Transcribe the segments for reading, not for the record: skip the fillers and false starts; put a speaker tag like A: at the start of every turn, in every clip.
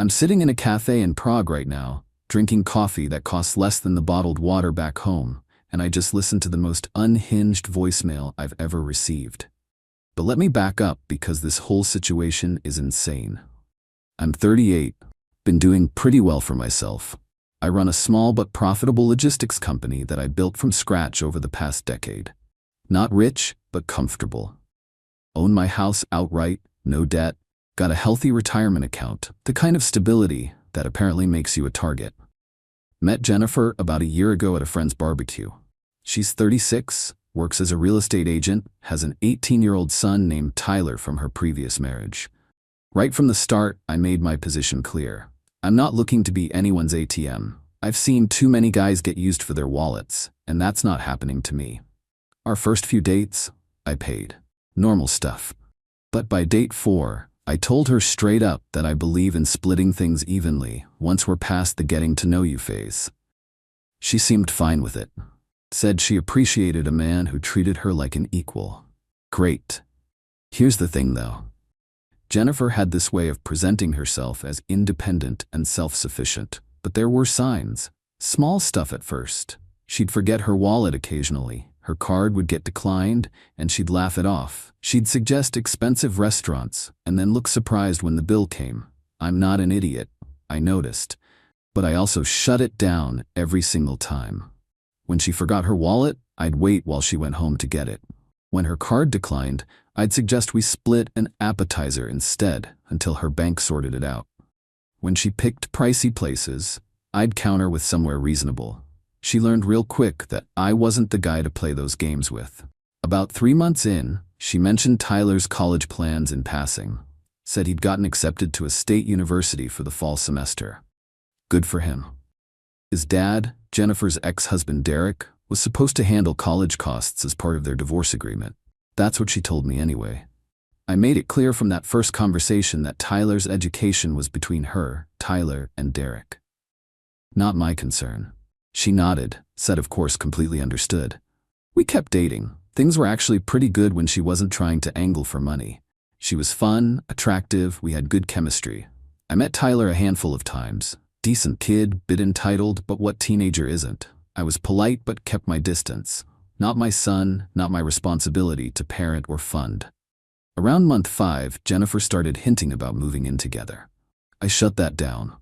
A: I'm sitting in a cafe in Prague right now, drinking coffee that costs less than the bottled water back home, and I just listened to the most unhinged voicemail I've ever received. But let me back up because this whole situation is insane. I'm 38, been doing pretty well for myself. I run a small but profitable logistics company that I built from scratch over the past decade. Not rich, but comfortable. Own my house outright, no debt, got a healthy retirement account, the kind of stability that apparently makes you a target. Met Jennifer about a year ago at a friend's barbecue. She's 36, works as a real estate agent, has an 18-year-old son named Tyler from her previous marriage. Right from the start, I made my position clear. I'm not looking to be anyone's ATM. I've seen too many guys get used for their wallets, and that's not happening to me. Our first few dates, I paid. Normal stuff. But by date 4, I told her straight up that I believe in splitting things evenly once we're past the getting to know you phase. She seemed fine with it. Said she appreciated a man who treated her like an equal. Great. Here's the thing though. Jennifer had this way of presenting herself as independent and self-sufficient, but there were signs. Small stuff at first. She'd forget her wallet occasionally, her card would get declined, and she'd laugh it off. She'd suggest expensive restaurants, and then look surprised when the bill came. I'm not an idiot, I noticed, but I also shut it down every single time. When she forgot her wallet, I'd wait while she went home to get it. When her card declined, I'd suggest we split an appetizer instead until her bank sorted it out. When she picked pricey places, I'd counter with somewhere reasonable. She learned real quick that I wasn't the guy to play those games with. About 3 months in, she mentioned Tyler's college plans in passing. Said he'd gotten accepted to a state university for the fall semester. Good for him. His dad, Jennifer's ex-husband Derek, was supposed to handle college costs as part of their divorce agreement. That's what she told me anyway. I made it clear from that first conversation that Tyler's education was between her, Tyler, and Derek. Not my concern. She nodded, said of course completely understood. We kept dating. Things were actually pretty good when she wasn't trying to angle for money. She was fun, attractive, we had good chemistry. I met Tyler a handful of times. Decent kid, bit entitled, but what teenager isn't? I was polite but kept my distance. Not my son, not my responsibility to parent or fund. Around month 5, Jennifer started hinting about moving in together. I shut that down.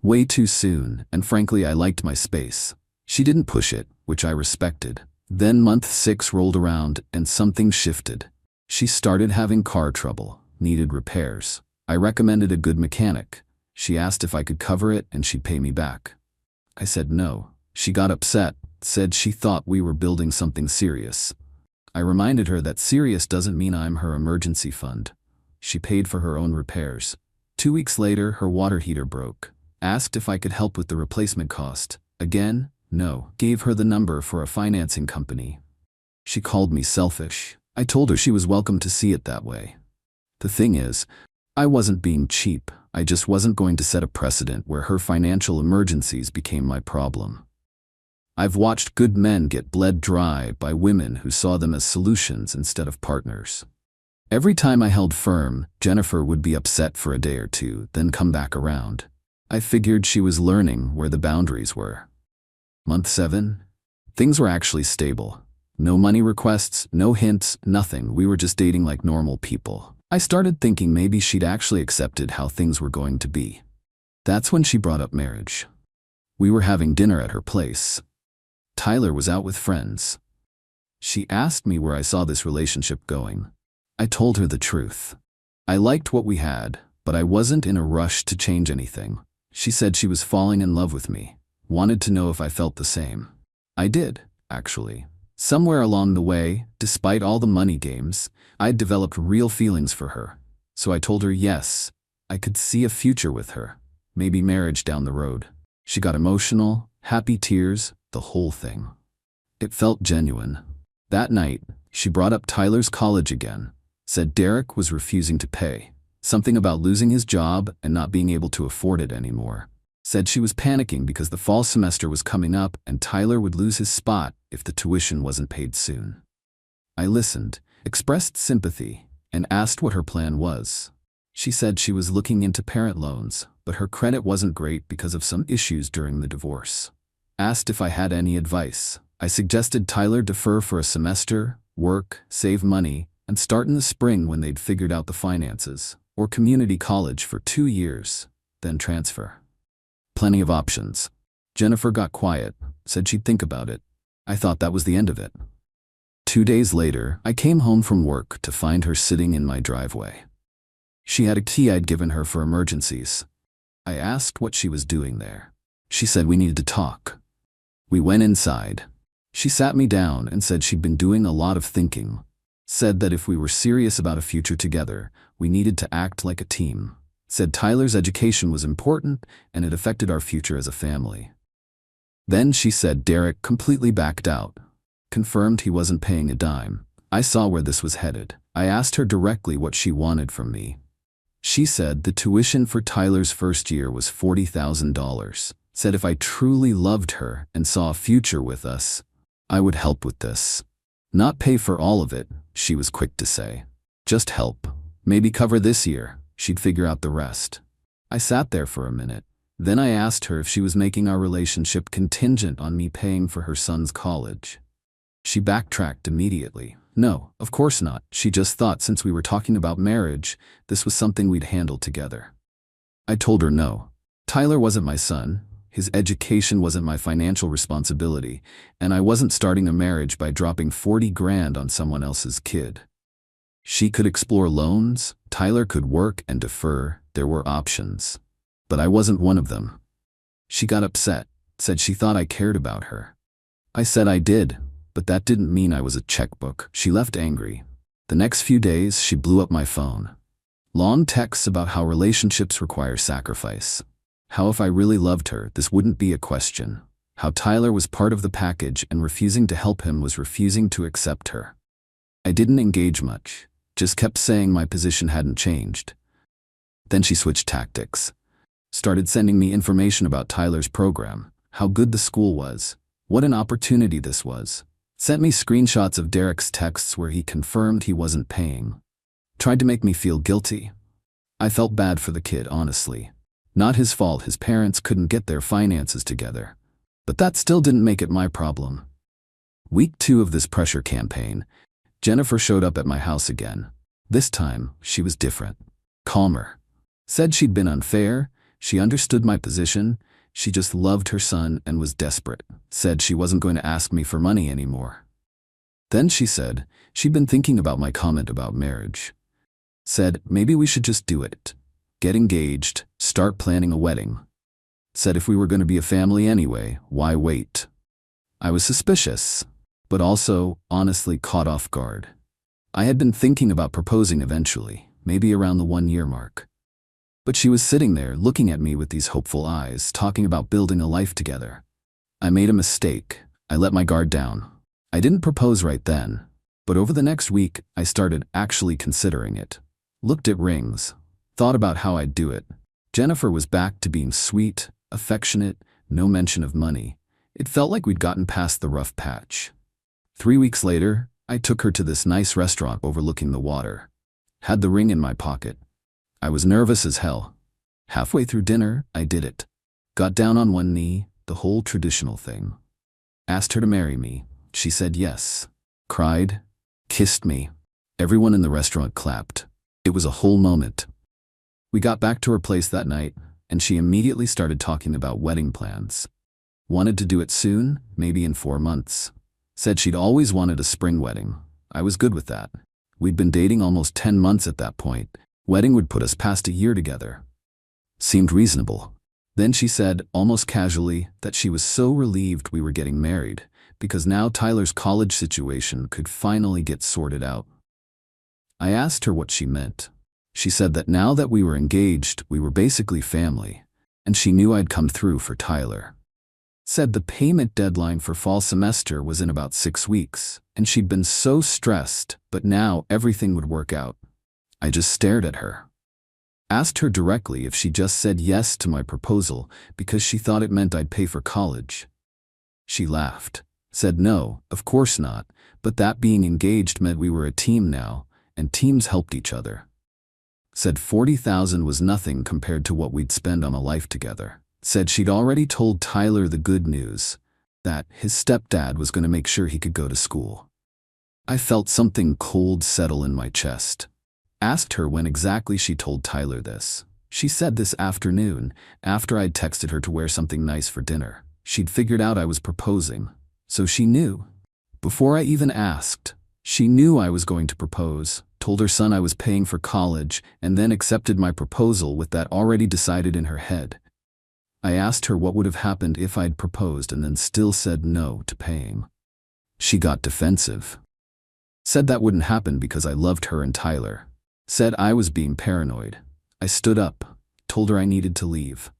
A: Way too soon, and frankly I liked my space. She didn't push it, which I respected. Then month 6 rolled around and something shifted. She started having car trouble, needed repairs. I recommended a good mechanic. She asked if I could cover it and she'd pay me back. I said no. She got upset, said she thought we were building something serious. I reminded her that serious doesn't mean I'm her emergency fund. She paid for her own repairs. 2 weeks later, her water heater broke. Asked if I could help with the replacement cost. Again, no. Gave her the number for a financing company. She called me selfish. I told her she was welcome to see it that way. The thing is, I wasn't being cheap. I just wasn't going to set a precedent where her financial emergencies became my problem. I've watched good men get bled dry by women who saw them as solutions instead of partners. Every time I held firm, Jennifer would be upset for a day or two, then come back around. I figured she was learning where the boundaries were. Month 7, things were actually stable. No money requests, no hints, nothing. We were just dating like normal people. I started thinking maybe she'd actually accepted how things were going to be. That's when she brought up marriage. We were having dinner at her place. Tyler was out with friends. She asked me where I saw this relationship going. I told her the truth. I liked what we had, but I wasn't in a rush to change anything. She said she was falling in love with me, wanted to know if I felt the same. I did, actually. Somewhere along the way, despite all the money games, I'd developed real feelings for her. So I told her yes, I could see a future with her, maybe marriage down the road. She got emotional, happy tears, the whole thing. It felt genuine. That night, she brought up Tyler's college again, said Derek was refusing to pay, something about losing his job and not being able to afford it anymore. Said she was panicking because the fall semester was coming up and Tyler would lose his spot if the tuition wasn't paid soon. I listened, expressed sympathy, and asked what her plan was. She said she was looking into parent loans, but her credit wasn't great because of some issues during the divorce. Asked if I had any advice. I suggested Tyler defer for a semester, work, save money, and start in the spring when they'd figured out the finances, or community college for 2 years, then transfer. Plenty of options. Jennifer got quiet, said she'd think about it. I thought that was the end of it. 2 days later, I came home from work to find her sitting in my driveway. She had a key I'd given her for emergencies. I asked what she was doing there. She said we needed to talk. We went inside. She sat me down and said she'd been doing a lot of thinking. Said that if we were serious about a future together, we needed to act like a team. Said Tyler's education was important and it affected our future as a family. Then she said Derek completely backed out. Confirmed he wasn't paying a dime. I saw where this was headed. I asked her directly what she wanted from me. She said the tuition for Tyler's first year was $40,000. Said if I truly loved her and saw a future with us, I would help with this. Not pay for all of it, she was quick to say. Just help. Maybe cover this year. She'd figure out the rest. I sat there for a minute. Then I asked her if she was making our relationship contingent on me paying for her son's college. She backtracked immediately. No, of course not. She just thought since we were talking about marriage, this was something we'd handle together. I told her no. Tyler wasn't my son. His education wasn't my financial responsibility, and I wasn't starting a marriage by dropping 40 grand on someone else's kid. She could explore loans, Tyler could work and defer, there were options. But I wasn't one of them. She got upset, said she thought I cared about her. I said I did, but that didn't mean I was a checkbook. She left angry. The next few days, she blew up my phone. Long texts about how relationships require sacrifice. How if I really loved her, this wouldn't be a question. How Tyler was part of the package and refusing to help him was refusing to accept her. I didn't engage much, just kept saying my position hadn't changed. Then she switched tactics. Started sending me information about Tyler's program, how good the school was, what an opportunity this was. Sent me screenshots of Derek's texts where he confirmed he wasn't paying. Tried to make me feel guilty. I felt bad for the kid, honestly. Not his fault his parents couldn't get their finances together. But that still didn't make it my problem. Week 2 of this pressure campaign, Jennifer showed up at my house again. This time, she was different. Calmer. Said she'd been unfair, she understood my position, she just loved her son and was desperate. Said she wasn't going to ask me for money anymore. Then she said she'd been thinking about my comment about marriage. Said maybe we should just do it. Get engaged, start planning a wedding. Said if we were going to be a family anyway, why wait? I was suspicious, but also, honestly, caught off guard. I had been thinking about proposing eventually, maybe around the 1-year mark. But she was sitting there looking at me with these hopeful eyes, talking about building a life together. I made a mistake. I let my guard down. I didn't propose right then, but over the next week, I started actually considering it. Looked at rings. Thought about how I'd do it. Jennifer was back to being sweet, affectionate, no mention of money. It felt like we'd gotten past the rough patch. 3 weeks later, I took her to this nice restaurant overlooking the water. Had the ring in my pocket. I was nervous as hell. Halfway through dinner, I did it. Got down on one knee, the whole traditional thing. Asked her to marry me. She said yes. Cried. Kissed me. Everyone in the restaurant clapped. It was a whole moment. We got back to her place that night, and she immediately started talking about wedding plans. Wanted to do it soon, maybe in 4 months. Said she'd always wanted a spring wedding. I was good with that. We'd been dating almost 10 months at that point. Wedding would put us past a year together. Seemed reasonable. Then she said, almost casually, that she was so relieved we were getting married, because now Tyler's college situation could finally get sorted out. I asked her what she meant. She said that now that we were engaged, we were basically family, and she knew I'd come through for Tyler. Said the payment deadline for fall semester was in about 6 weeks, and she'd been so stressed, but now everything would work out. I just stared at her. Asked her directly if she just said yes to my proposal because she thought it meant I'd pay for college. She laughed. Said no, of course not, but that being engaged meant we were a team now, and teams helped each other. Said 40,000 was nothing compared to what we'd spend on a life together. Said she'd already told Tyler the good news, that his stepdad was going to make sure he could go to school. I felt something cold settle in my chest. Asked her when exactly she told Tyler this. She said this afternoon, after I'd texted her to wear something nice for dinner. She'd figured out I was proposing, so she knew. Before I even asked, she knew I was going to propose, told her son I was paying for college, and then accepted my proposal with that already decided in her head. I asked her what would have happened if I'd proposed and then still said no to paying. She got defensive. Said that wouldn't happen because I loved her and Tyler. Said I was being paranoid. I stood up, told her I needed to leave.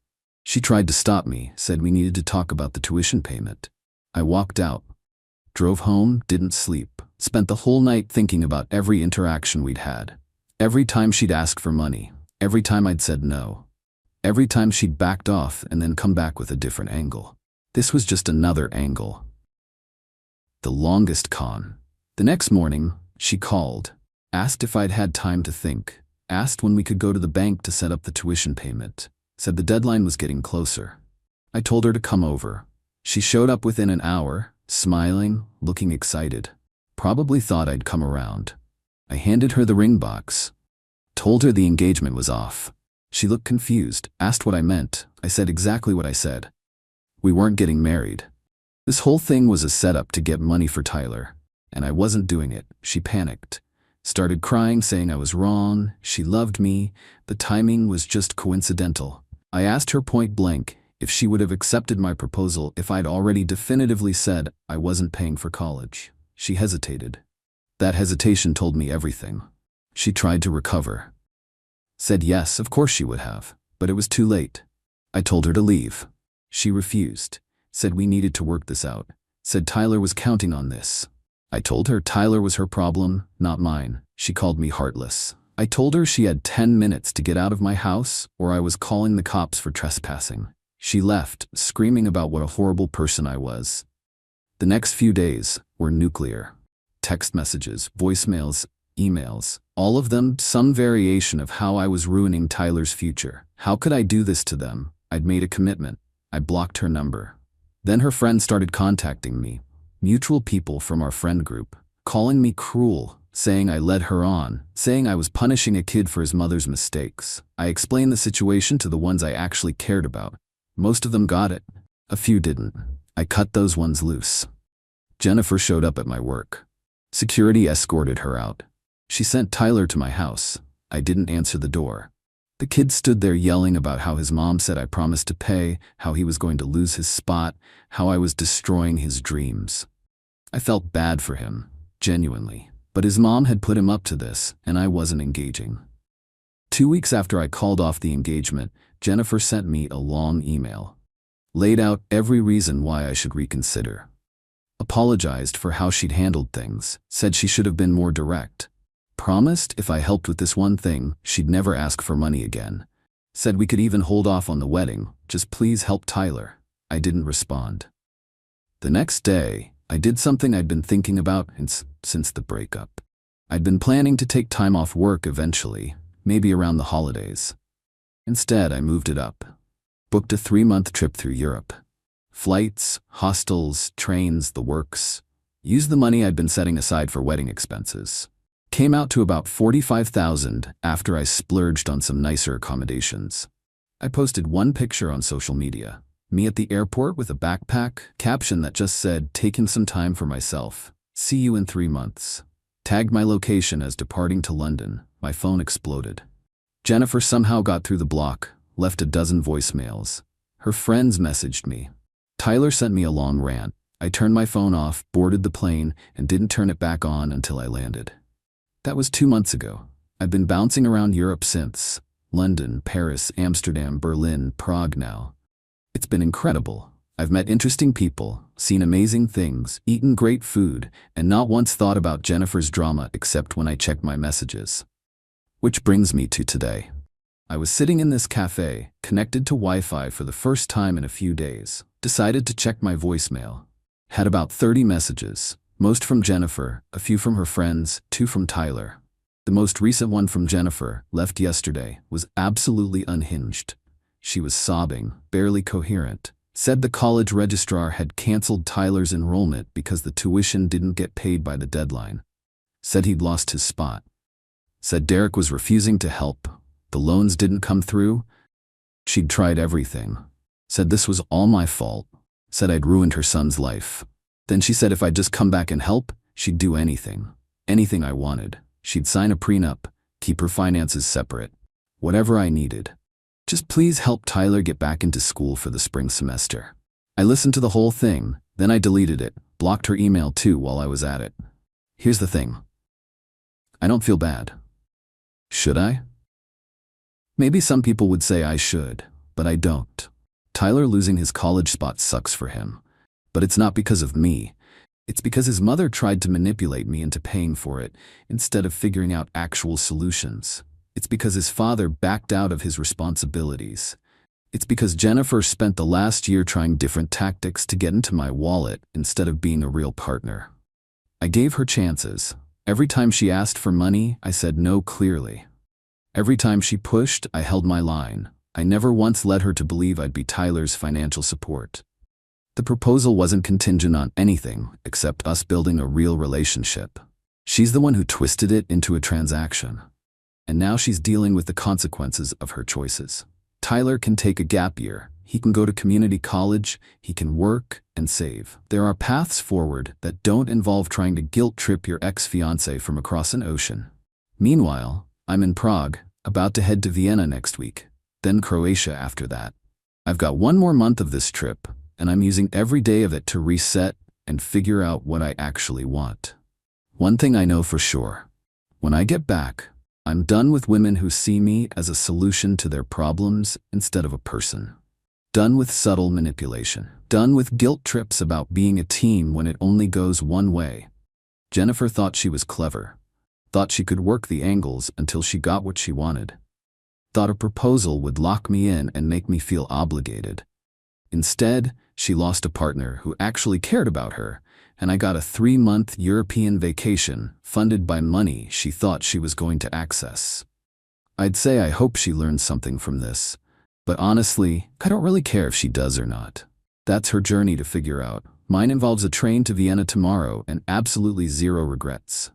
A: She tried to stop me, said we needed to talk about the tuition payment. I walked out. Drove home, didn't sleep. Spent the whole night thinking about every interaction we'd had. Every time she'd asked for money. Every time I'd said no. Every time she'd backed off and then come back with a different angle. This was just another angle. The longest con. The next morning, she called. Asked if I'd had time to think. Asked when we could go to the bank to set up the tuition payment. Said the deadline was getting closer. I told her to come over. She showed up within an hour, smiling, looking excited. Probably thought I'd come around. I handed her the ring box. Told her the engagement was off. She looked confused, asked what I meant. I said exactly what I said. We weren't getting married. This whole thing was a setup to get money for Tyler, and I wasn't doing it. She panicked. Started crying, saying I was wrong, she loved me, the timing was just coincidental. I asked her point blank if she would have accepted my proposal if I'd already definitively said I wasn't paying for college. She hesitated. That hesitation told me everything. She tried to recover. Said yes, of course she would have, but it was too late. I told her to leave. She refused. Said we needed to work this out. Said Tyler was counting on this. I told her Tyler was her problem, not mine. She called me heartless. I told her she had 10 minutes to get out of my house or I was calling the cops for trespassing. She left, screaming about what a horrible person I was. The next few days were nuclear. Text messages, voicemails, emails, all of them some variation of how I was ruining Tyler's future. How could I do this to them? I'd made a commitment. I blocked her number. Then her friends started contacting me. Mutual people from our friend group, calling me cruel, saying I led her on, saying I was punishing a kid for his mother's mistakes. I explained the situation to the ones I actually cared about. Most of them got it. A few didn't. I cut those ones loose. Jennifer showed up at my work. Security escorted her out. She sent Tyler to my house. I didn't answer the door. The kid stood there yelling about how his mom said I promised to pay, how he was going to lose his spot, how I was destroying his dreams. I felt bad for him, genuinely, but his mom had put him up to this, and I wasn't engaging. 2 weeks after I called off the engagement, Jennifer sent me a long email. Laid out every reason why I should reconsider. Apologized for how she'd handled things, said she should have been more direct. Promised if I helped with this one thing, she'd never ask for money again. Said we could even hold off on the wedding, just please help Tyler. I didn't respond. The next day, I did something I'd been thinking about since the breakup. I'd been planning to take time off work eventually, maybe around the holidays. Instead, I moved it up. Booked a 3-month trip through Europe. Flights, hostels, trains, the works. Used the money I'd been setting aside for wedding expenses. Came out to about $45,000 after I splurged on some nicer accommodations. I posted one picture on social media. Me at the airport with a backpack, caption that just said, taking some time for myself. See you in 3 months. Tagged my location as departing to London. My phone exploded. Jennifer somehow got through the block, left a dozen voicemails. Her friends messaged me. Tyler sent me a long rant. I turned my phone off, boarded the plane, and didn't turn it back on until I landed. That was 2 months ago. I've been bouncing around Europe since. London, Paris, Amsterdam, Berlin, Prague now. It's been incredible. I've met interesting people, seen amazing things, eaten great food, and not once thought about Jennifer's drama except when I checked my messages. Which brings me to today. I was sitting in this cafe, connected to Wi-Fi for the first time in a few days. Decided to check my voicemail. Had about 30 messages, most from Jennifer, a few from her friends, 2 from Tyler. The most recent one from Jennifer, left yesterday, was absolutely unhinged. She was sobbing, barely coherent. Said the college registrar had canceled Tyler's enrollment because the tuition didn't get paid by the deadline. Said he'd lost his spot. Said Derek was refusing to help. The loans didn't come through. She'd tried everything. Said this was all my fault. Said I'd ruined her son's life. Then she said if I'd just come back and help, she'd do anything. Anything I wanted. She'd sign a prenup, keep her finances separate. Whatever I needed. Just please help Tyler get back into school for the spring semester. I listened to the whole thing, then I deleted it, blocked her email too while I was at it. Here's the thing. I don't feel bad. Should I? Maybe some people would say I should, but I don't. Tyler losing his college spot sucks for him. But it's not because of me. It's because his mother tried to manipulate me into paying for it instead of figuring out actual solutions. It's because his father backed out of his responsibilities. It's because Jennifer spent the last year trying different tactics to get into my wallet instead of being a real partner. I gave her chances. Every time she asked for money, I said no clearly. Every time she pushed, I held my line. I never once led her to believe I'd be Tyler's financial support. The proposal wasn't contingent on anything except us building a real relationship. She's the one who twisted it into a transaction. And now she's dealing with the consequences of her choices. Tyler can take a gap year. He can go to community college. He can work and save. There are paths forward that don't involve trying to guilt trip your ex-fiancée from across an ocean. Meanwhile, I'm in Prague, about to head to Vienna next week, then Croatia after that. I've got one more month of this trip, and I'm using every day of it to reset and figure out what I actually want. One thing I know for sure. When I get back, I'm done with women who see me as a solution to their problems instead of a person. Done with subtle manipulation. Done with guilt trips about being a team when it only goes one way. Jennifer thought she was clever. Thought she could work the angles until she got what she wanted. Thought a proposal would lock me in and make me feel obligated. Instead, she lost a partner who actually cared about her, and I got a 3-month European vacation funded by money she thought she was going to access. I'd say I hope she learned something from this, but honestly, I don't really care if she does or not. That's her journey to figure out. Mine involves a train to Vienna tomorrow and absolutely zero regrets.